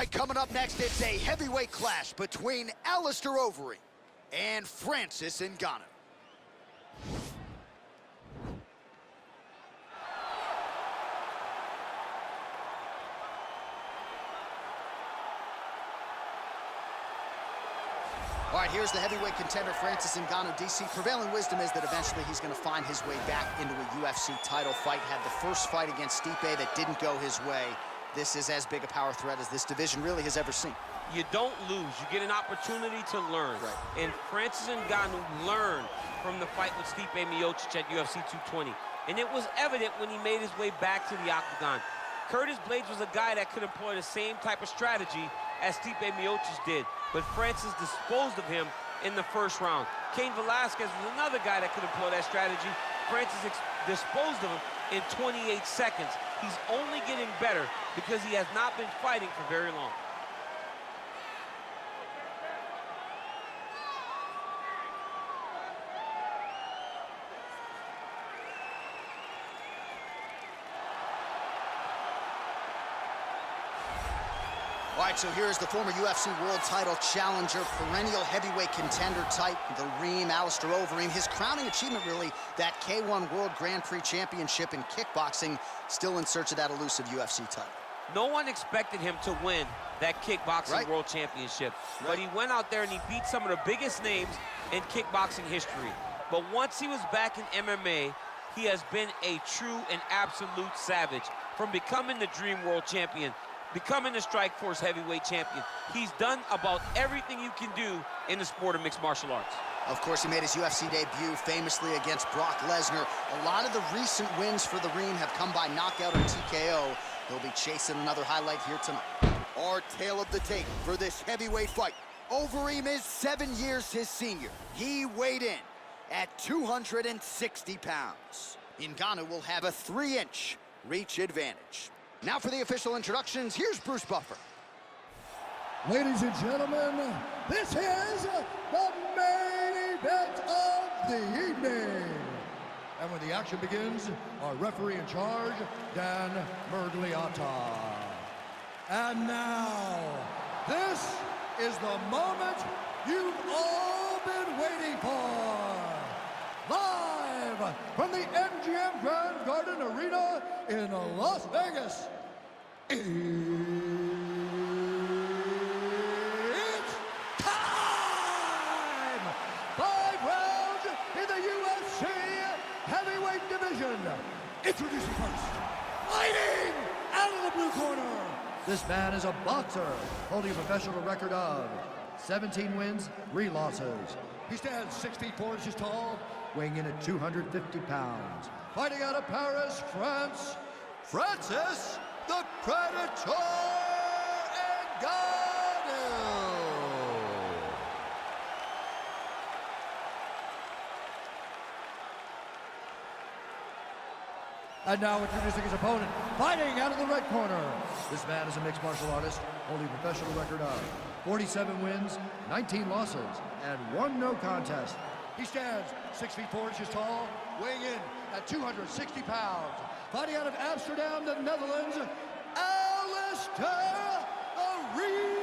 right, coming up next, it's a heavyweight clash between Alistair Overeem and Francis Ngannou. All right, here's the heavyweight contender, Francis Ngannou. DC, prevailing wisdom is that eventually he's going to find his way back into a UFC title fight. Had the first fight against Stipe that didn't go his way. This is as big a power threat as this division really has ever seen. You don't lose. You get an opportunity to learn. Right. And Francis Ngannou learned from the fight with Stipe Miocic at UFC 220. And it was evident when he made his way back to the octagon. Curtis Blaydes was a guy that could employ the same type of strategy as Stipe Miocic did, but Francis disposed of him in the first round. Cain Velasquez was another guy that could employ that strategy. Francis disposed of him in 28 seconds. He's only getting better because he has not been fighting for very long. All right, so here's the former UFC World Title Challenger, perennial heavyweight contender type, the Reem, Alistair Overeem. His crowning achievement, really, that K1 World Grand Prix Championship in kickboxing, still in search of that elusive UFC title. No one expected him to win that kickboxing World Championship, but he went out there and he beat some of the biggest names in kickboxing history. But once he was back in MMA, he has been a true and absolute savage. From becoming the Dream World Champion, becoming the Strikeforce heavyweight champion. He's done about everything you can do in the sport of mixed martial arts. Of course, he made his UFC debut famously against Brock Lesnar. A lot of the recent wins for the Reem have come by knockout or TKO. He'll be chasing another highlight here tonight. Our tale of the tape for this heavyweight fight. Overeem is 7 years his senior. He weighed in at 260 pounds. Ngannou will have a 3-inch reach advantage. Now for the official introductions, here's Bruce Buffer. Ladies and gentlemen, this is the main event of the evening. And when the action begins, our referee in charge, Dan Mergliata. And now, this is the moment you've all been waiting for. Live from the MGM Grand Garden Arena in Las Vegas, it's time! 5 rounds in the UFC heavyweight division. Introducing first, fighting out of the blue corner. This man is a boxer holding a professional record of 17 wins, 3 losses. He stands 6 feet 4 inches tall, weighing in at 250 pounds. Fighting out of Paris, France, Francis the Predator Ngannou. And now introducing his opponent, fighting out of the red corner. This man is a mixed martial artist, holding a professional record of 47 wins, 19 losses, and 1 no contest. He stands 6 feet 4 inches tall, weighing in at 260 pounds. Fighting out of Amsterdam, the Netherlands, Alistair Overeem.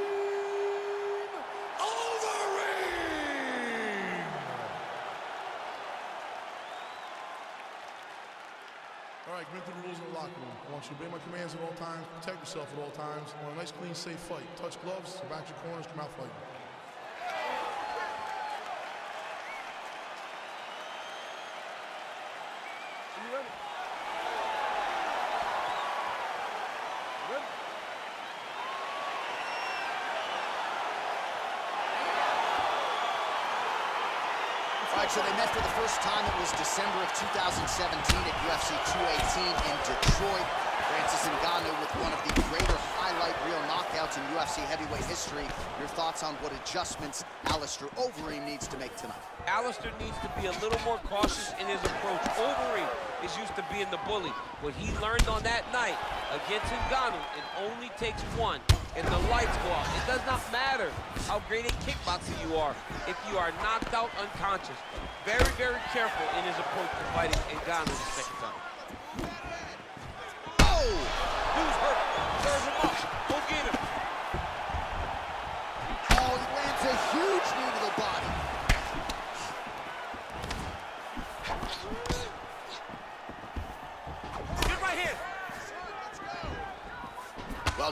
All right, commit to the rules of the locker room. I want you to obey my commands at all times, protect yourself at all times. I want a nice, clean, safe fight. Touch gloves, back your corners, come out fighting. All right, so they met for the first time. It was December of 2017 at UFC 218 in Detroit. Francis Ngannou with one of the greater highlight reel knockouts in UFC heavyweight history. Your thoughts on what adjustments Alistair Overeem needs to make tonight? Alistair needs to be a little more cautious in his approach. Overeem is used to being the bully. What he learned on that night against Ngannou, it only takes one, and the lights go out. It does not matter how great a kickboxer you are if you are knocked out unconscious. Very, very careful in his approach to fighting Ngannou the second time. Oh! Dude's hurt. Serve him up. Go get him.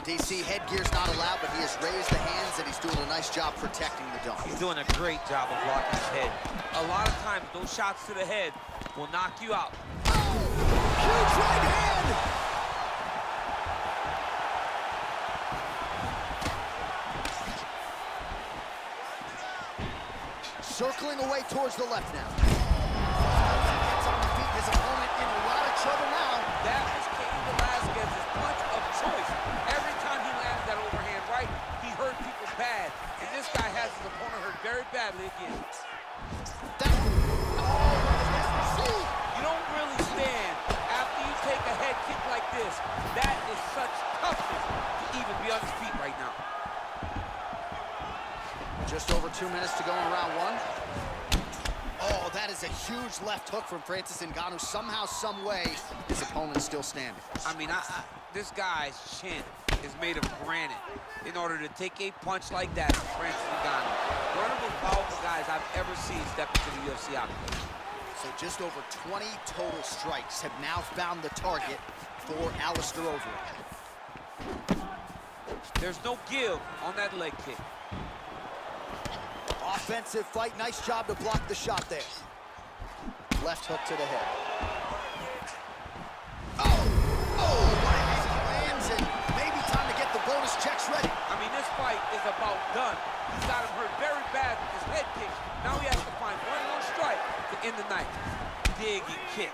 DC, headgear's not allowed, but he has raised the hands, and he's doing a nice job protecting the dome. He's doing a great job of blocking his head. A lot of times, those shots to the head will knock you out. Oh! Huge right hand! Circling away towards the left now. Gets on the feet, his opponent in a lot of trouble now. That was Cain Velasquez's punch of choice. Every time he landed that overhand right, he hurt people bad. And this guy has his opponent hurt very badly again. You don't really stand after you take a head kick like this. That is such toughness to even be on his feet right now. Just over 2 minutes to go in round one. Oh, that is a huge left hook from Francis Ngannou. Somehow, some way, his opponent's still standing. I mean, this guy's chin is made of granite in order to take a punch like that from Francis Ngannou. One of the most powerful guys I've ever seen step into the UFC octagon. So just over 20 total strikes have now found the target for Alistair Overeem. There's no give on that leg kick. Offensive fight, nice job to block the shot there. Left hook to the head. Oh, right lands, and maybe time to get the bonus checks ready. I mean, this fight is about done. He's got him hurt very bad with his head kick. Now he has to find one more strike to end the night. Dig and kick.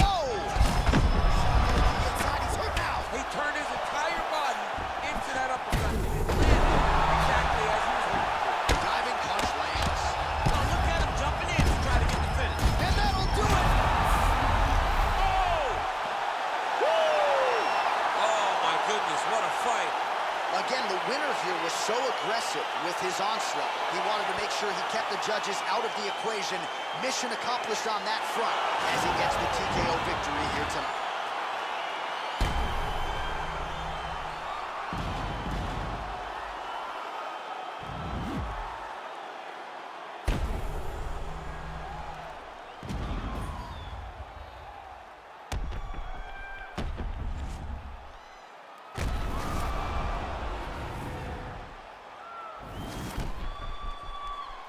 Oh! Inside, he's hurt now. He turned his entire body into that uppercut. Exactly as he was hoping for. Diving punch lands. Oh, look at him jumping in to try to get the finish. And that'll do it! Oh! Woo! Oh, my goodness, what a fight. Again, the winner here was so aggressive with his onslaught. He wanted to make sure he kept the judges out of the equation. Mission accomplished on that front as he gets the TKO victory here tonight.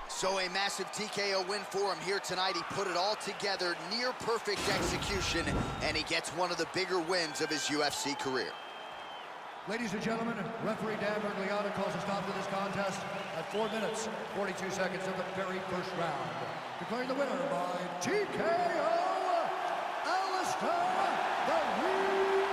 So a massive TKO win for him here tonight. He put it all together, near perfect execution, and he gets one of the bigger wins of his UFC career. Ladies and gentlemen, referee Dan Bergliata calls a stop to this contest at 4 minutes, 42 seconds of the very first round. Declaring the winner by TKO, Alistair Overeem.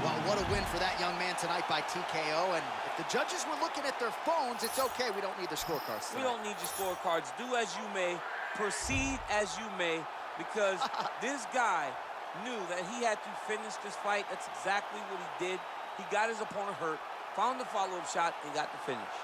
Well, what a win for that young man tonight by TKO, and if the judges were looking at their phones, it's okay. We don't need their scorecards tonight. We don't need your scorecards. Do as you may, proceed as you may, because this guy knew that he had to finish this fight. That's exactly what he did. He got his opponent hurt, found the follow-up shot, and got the finish.